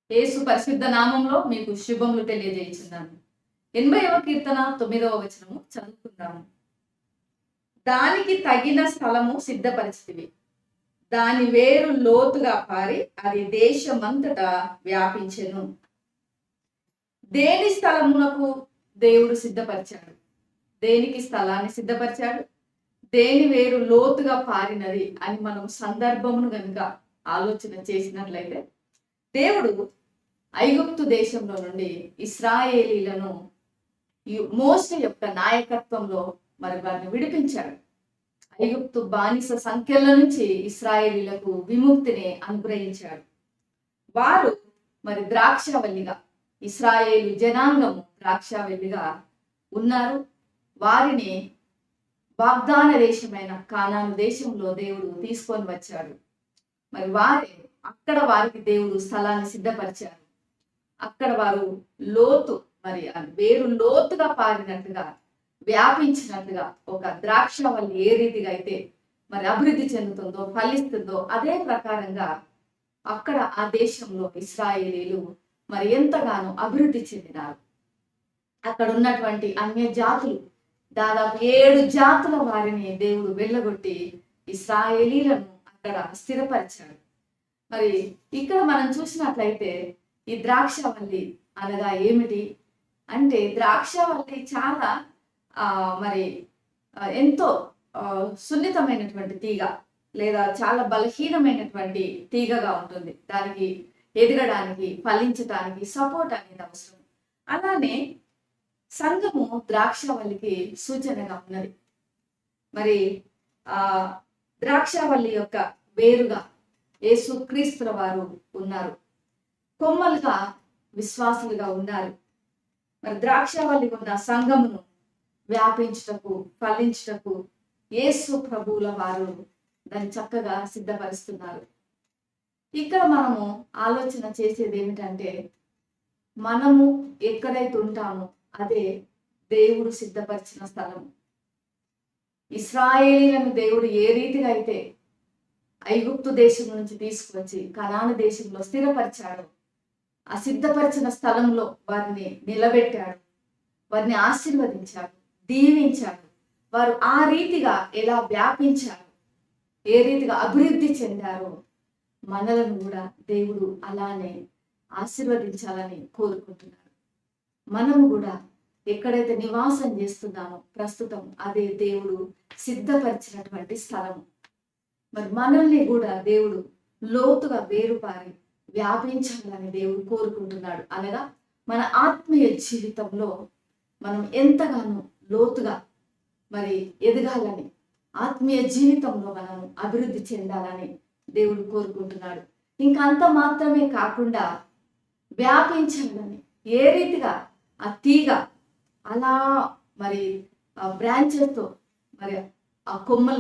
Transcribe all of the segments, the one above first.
యేసు పరిశుద్ధ నామంలో మీకు శుభములు తెలియజేయుచున్నాను. 80వ కీర్తన 9వ వచనము చదువుకుందాము. దానికి తగిన స్థలము సిద్ధపరిచితివి. దాని వేరు లోతుగా పారి అది దేశమంతటా వ్యాపించెను. దేని స్థలమునకు దేవుడు సిద్ధపరిచాడు? దేనికి స్థలాన్ని సిద్ధపరిచాడు? దేని వేరు లోతుగా పారినది అని మనం సందర్భమును గనుక ఆలోచన చేసినట్లయితే, దేవుడు ఐగుప్తు దేశంలో నుండి ఇశ్రాయేలీలను మోషే యొక్క నాయకత్వంలో మరి వారిని విడిపించాడు. ఐగుప్తు బానిస సంఖ్యల నుంచి ఇశ్రాయేలీలకు విముక్తిని అనుగ్రహించాడు. వారు మరి ద్రాక్షవల్లిగా, ఇశ్రాయేలు జనాంగము ద్రాక్షవల్లిగా ఉన్నారు. వారిని వాగ్దాన దేశమైన కానాను దేశంలో దేవుడు తీసుకొని వచ్చాడు. మరి అక్కడ వారికి దేవుడు స్థలాన్ని సిద్ధపరిచారు. అక్కడ వారు మరి వేరు లోతుగా పారినట్టుగా, వ్యాపించినట్టుగా, ఒక ద్రాక్షవల్లి ఏ రీతిగా అయితే మరి అభివృద్ధి చెందుతుందో, ఫలిస్తుందో, అదే ప్రకారంగా అక్కడ ఆ దేశంలో ఇశ్రాయేలీలు మరి ఎంతగానో అభివృద్ధి చెందినారు. అక్కడ ఉన్నటువంటి అన్య జాతులు, దాదాపు 7 జాతుల వారిని దేవుడు వెళ్ళగొట్టి ఇశ్రాయేలీలను అక్కడ స్థిరపరిచాడు. మరి ఇక్కడ మనం చూసినట్లయితే ఈ ద్రాక్షవల్లి అనగా ఏమిటి అంటే, ద్రాక్షవల్లి చాలా మరి ఎంతో సున్నితమైనటువంటి తీగ, లేదా చాలా బలహీనమైనటువంటి తీగగా ఉంటుంది. దానికి ఎదగడానికి, ఫలించడానికి సపోర్ట్ అనేది అవసరం. అలానే సంఘము ద్రాక్షవల్లికి సూచనగా ఉన్నది. మరి ద్రాక్షవల్లి యొక్క వేరుగా యేసుక్రీస్తుల వారు ఉన్నారు. కొమ్మలుగా విశ్వాసులుగా ఉన్నారు. మరి ద్రాక్షవల్లి ఉన్న సంఘమును వ్యాపించుటకు, ఫలించుటకు యేసు ప్రభువుల వారు దాన్ని చక్కగా సిద్ధపరుస్తున్నారు. ఇక్కడ మనము ఆలోచన చేసేది ఏమిటంటే, మనము ఎక్కడైతే ఉంటామో అదే దేవుడు సిద్ధపరిచిన స్థలం. ఇశ్రాయేలీలను దేవుడు ఏ రీతిగా అయితే ఐగుప్తు దేశం నుంచి తీసుకొచ్చి కనాను దేశంలో స్థిరపరిచాడు, ఆ సిద్ధపరిచిన స్థలంలో వారిని నిలబెట్టాడు, వారిని ఆశీర్వదించాడు, దీవించాడు. వారు ఆ రీతిగా ఎలా వ్యాపించారు, ఏ రీతిగా అభివృద్ధి చెందారో మనలను కూడా దేవుడు అలానే ఆశీర్వదించాలని కోరుకుంటున్నాడు. మనము కూడా ఎక్కడైతే నివాసం చేస్తున్నామో ప్రస్తుతం అదే దేవుడు సిద్ధపరిచినటువంటి స్థలము. మరి మనల్ని కూడా దేవుడు లోతుగా వేరుపారి వ్యాపించాలని దేవుడు కోరుకుంటున్నాడు. అనగా మన ఆత్మీయ జీవితంలో మనం ఎంతగానో లోతుగా మరి ఎదగాలని, ఆత్మీయ జీవితంలో మనం అభివృద్ధి చెందాలని దేవుడు కోరుకుంటున్నాడు. ఇంకా అంత మాత్రమే కాకుండా వ్యాపించాలని, ఏ రీతిగా ఆ తీగ అలా మరి బ్రాంచెస్తో మరి ఆ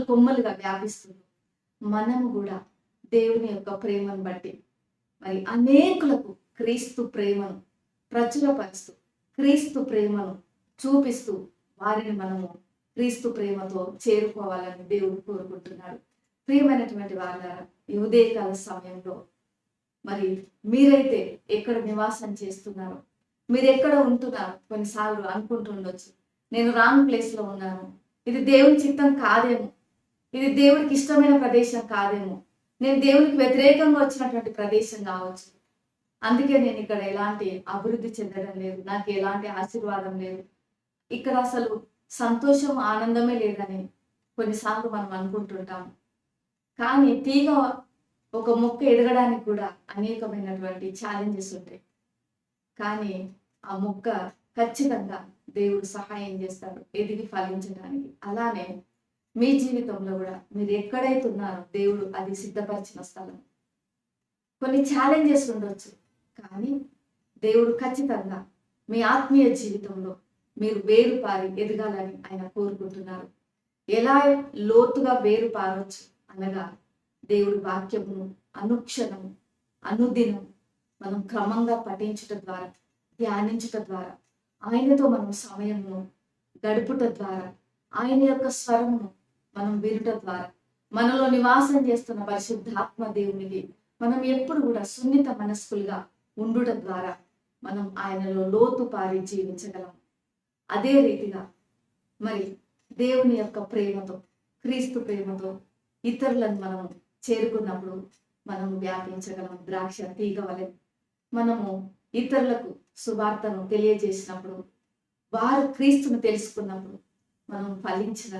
కొమ్మలుగా వ్యాపిస్తుంది, మనము కూడా దేవుని యొక్క ప్రేమను బట్టి మరి అనేకులకు క్రీస్తు ప్రేమను ప్రచురపరుస్తూ, క్రీస్తు ప్రేమను చూపిస్తూ వారిని మనము క్రీస్తు ప్రేమతో చేరుకోవాలని దేవుడు కోరుకుంటున్నాడు. ప్రియమైనటువంటి వాళ్ళారా, ఈ ఉదయకాల సమయంలో మరి మీరైతే ఎక్కడ నివాసం చేస్తున్నారో, మీరు ఎక్కడ ఉంటున్నారు, కొన్నిసార్లు అనుకుంటుండొచ్చు, నేను రాంగ్ ప్లేస్లో ఉన్నాను, ఇది దేవుని చిత్తం కాదేమో, ఇది దేవుడికి ఇష్టమైన ప్రదేశం కాదేమో, నేను దేవునికి వ్యతిరేకంగా వచ్చినటువంటి ప్రదేశం కావచ్చు, అందుకే నేను ఇక్కడ ఎలాంటి అభివృద్ధి చెందడం లేదు, నాకు ఎలాంటి ఆశీర్వాదం లేదు, ఇక్కడ అసలు సంతోషం, ఆనందమే లేదని కొన్నిసార్లు మనం అనుకుంటుంటాము. కానీ తీగ, ఒక మొక్క ఎదగడానికి కూడా అనేకమైనటువంటి ఛాలెంజెస్ ఉంటాయి. కానీ ఆ మొక్క ఖచ్చితంగా దేవుడు సహాయం చేస్తాడు ఎదిగి ఫలించడానికి. అలానే మీ జీవితంలో కూడా మీరు ఎక్కడైతే ఉన్నారో దేవుడు అది సిద్ధపరిచిన స్థలం. కొన్ని ఛాలెంజెస్ ఉండొచ్చు, కానీ దేవుడు ఖచ్చితంగా మీ ఆత్మీయ జీవితంలో మీరు వేరుపారి ఎదగాలని ఆయన కోరుకుంటున్నారు. ఎలా లోతుగా వేరు పారవచ్చు అనగా, దేవుడి వాక్యమును అనుక్షణము, అనుదినం మనం క్రమంగా పఠించుట ద్వారా, ధ్యానించుట ద్వారా, ఆయనతో మనం సమయమును గడుపుట ద్వారా, ఆయన యొక్క స్వరమును మనం వినుట ద్వారా, మనలో నివాసం చేస్తున్న పరిశుద్ధాత్మ దేవునికి మనం ఎప్పుడు కూడా సున్నిత మనస్కులుగా ఉండుట ద్వారా మనం ఆయనలో లోతు పారి జీవించగలం. అదే రీతిగా మరి దేవుని యొక్క ప్రేమతో, క్రీస్తు ప్రేమతో ఇతరులను మనం చేరుకున్నప్పుడు మనం వ్యాపించగలం. ద్రాక్ష తీగ వలె మనము ఇతరులకు సువార్తను తెలియజేసినప్పుడు, వారు క్రీస్తును తెలుసుకున్నప్పుడు మనం ఫలించిన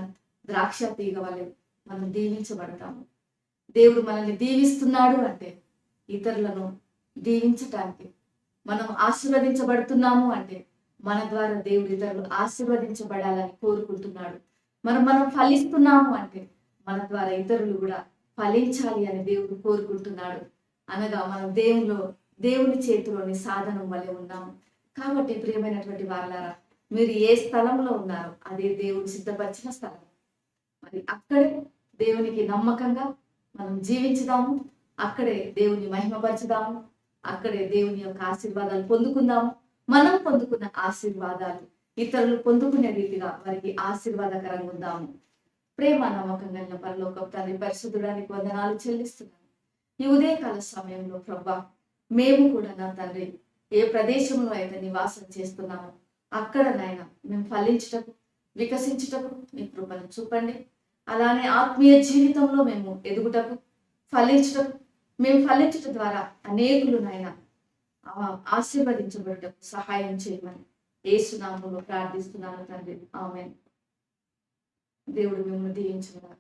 ద్రాక్ష తీగ వలె మనం దీవించబడతాము. దేవుడు మనల్ని దీవిస్తున్నాడు అంటే ఇతరులను దీవించటానికి, మనం ఆశీర్వదించబడుతున్నాము అంటే మన ద్వారా దేవుడు ఇతరులు ఆశీర్వదించబడాలని కోరుకుంటున్నాడు. మనం ఫలిస్తున్నాము అంటే మన ద్వారా ఇతరులు కూడా ఫలించాలి అని దేవుడు కోరుకుంటున్నాడు. అనగా మనం దేవుని చేతిలోని సాధనం వలె ఉన్నాము. కాబట్టి ప్రియమైనటువంటి వారలారా, మీరు ఏ స్థలంలో ఉన్నారో అదే దేవుడు సిద్ధపరిచిన స్థలం. మరి అక్కడే దేవునికి నమ్మకంగా మనం జీవించుదాము, అక్కడే దేవుని మహిమపరచుదాము, అక్కడే దేవుని యొక్క ఆశీర్వాదాలు పొందుకుందాము. మనం పొందుకున్న ఆశీర్వాదాలు ఇతరులు పొందుకునే రీతిగా వారికి ఆశీర్వాదకరంగా ఉందాము. ప్రేమ నమ్మకం కలిగిన పరలోకపు తండ్రి, పరిశుద్ధుడానికి వందనాలు చెల్లిస్తున్నాను. ఈ ఉదయకాల సమయంలో ప్రభా, మేము కూడా నా తండ్రి ఏ ప్రదేశంలో అయితే నివాసం చేస్తున్నామో అక్కడ నాయన మేము ఫలించుటకు, వికసించుటకు మీ కృపను చూపండి. అలానే ఆత్మీయ జీవితంలో మేము ఎదుగుటకు, ఫలించుటకు, మేము ఫలించటం ద్వారా అనేకులు నాయన ఆశీర్వదించబడటకు సహాయం చేయమని యేసు నామములో ప్రార్థిస్తున్నాను తండ్రి. ఆమేన్. దేవుడు మిమ్మల్ని దీవించుగాక.